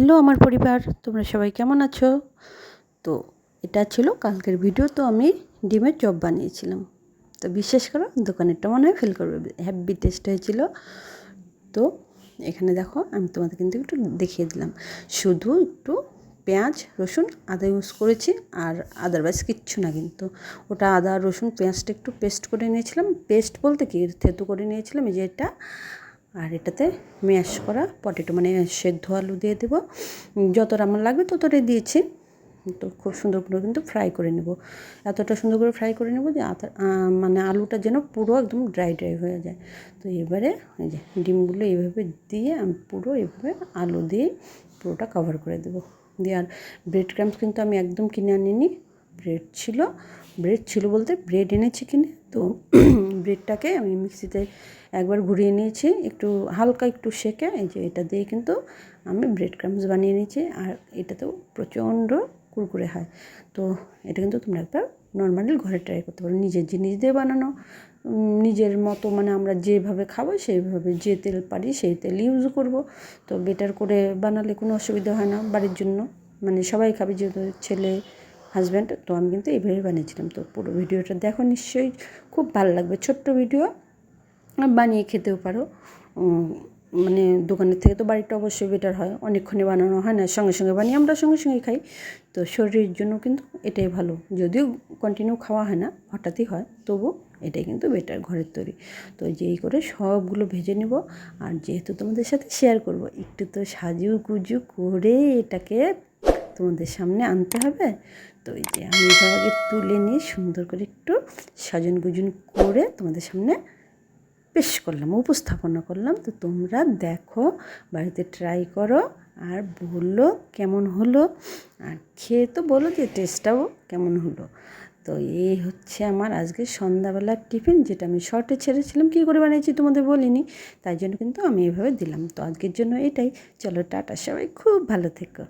Hello আমার পরিবার, তোমরা সবাই কেমন আছো? তো এটা ছিল কালকের ভিডিও। তো আমি ডিমের চপ বানিয়েছিলাম। তো বিশ্বাস করো, দোকানেরটা মনে হয় ফেল করবে, হ্যাভি টেস্ট হয়েছিল। তো এখানে দেখো, আমি তোমাদের কিন্তু একটু দেখিয়ে দিলাম। শুধু একটু পেঁয়াজ, রসুন, আদা ইউজ করেছি, আর আদারওয়াইজ কিচ্ছু না। কিন্তু ওটা আদা, রসুন, পেঁয়াজটা একটু পেস্ট করে নিয়েছিলাম। পেস্ট বলতে কি, থেতো করে নিয়েছিলাম, এই যে এটা। আর এটাতে ম্যাশ করা পটেটো, মানে সেদ্ধ আলু দিয়ে দেবো। যতটা আমার লাগবে ততটাই দিয়েছি। তো খুব সুন্দর করে কিন্তু ফ্রাই করে নেব। এতটা সুন্দর করে ফ্রাই করে নেব যে মানে আলুটা যেন পুরো একদম ড্রাই ড্রাই হয়ে যায়। তো এবারে এই যে ডিমগুলো এইভাবে দিয়ে আমি পুরো এইভাবে আলু দিয়ে পুরোটা কভার করে দেবো। দিয়ে আর ব্রেড ক্রাম্পস কিন্তু আমি একদম কিনে আনিনি, ব্রেড ছিল বলতে ব্রেড এনেছি কিনে। তো ব্রেডটাকে আমি মিক্সিতে একবার ঘুরিয়ে নিয়েছি, একটু হালকা একটু সেঁকে। এই যে এটা দিয়ে কিন্তু আমি ব্রেড ক্রাম্পস বানিয়ে নিয়েছি। আর এটাতেও প্রচণ্ড কুরকুরে হয়। তো এটা কিন্তু তোমরা একবার নর্মালি ঘরে ট্রাই করতে পারো, নিজের জিনিস দিয়ে বানানো, নিজের মতো, মানে আমরা যেভাবে খাবো সেইভাবে, যে তেল পারি সেই তেল ইউজ করব। তো বেটার করে বানালে কোনো অসুবিধা হয় না বাড়ির জন্য, মানে সবাই খাবে, যেহেতু ছেলে, হাজব্যান্ড। তো আমি কিন্তু এইভাবে বানিয়েছিলাম। তো পুরো ভিডিওটা দেখো, নিশ্চয়ই খুব ভালো লাগবে। ছোট্ট ভিডিও, বানিয়ে খেতেও পারো। মানে দোকানের থেকে তো বাড়িটা অবশ্যই বেটার হয়, অনেকক্ষণে বানানো হয় না, সঙ্গে সঙ্গে বানিয়ে আমরা সঙ্গে সঙ্গে খাই। তো শরীরের জন্য কিন্তু এটাই ভালো, যদিও কন্টিনিউ খাওয়া হয় না, হঠাৎই হয়, তবু এটাই কিন্তু বেটার ঘরের তৈরি। তো যেই করে সবগুলো ভেজে নেব। আর যেহেতু তোমাদের সাথে শেয়ার করব, একটু তো সাজুগুজু করে এটাকে তোমাদের সামনে আনতে হবে। তো এই যে আমি সবাইকে তুলে নিয়ে সুন্দর করে একটু সাজন গুজন করে তোমাদের সামনে পেশ করলাম, উপস্থাপনা করলাম। তো তোমরা দেখো, বাড়িতে ট্রাই করো, আর বললো কেমন হলো, আর খেয়ে তো বলো যে টেস্টটাও কেমন হলো। তো এই হচ্ছে আমার আজকে সন্ধ্যাবেলার টিফিন, যেটা আমি শর্টে ছেড়েছিলাম, কী করে বানিয়েছি তোমাদের বলিনি, তাই জন্য কিন্তু আমি এভাবে দিলাম। তো আজকের জন্য এটাই। চলো টাটা, সবাই খুব ভালো থেকো।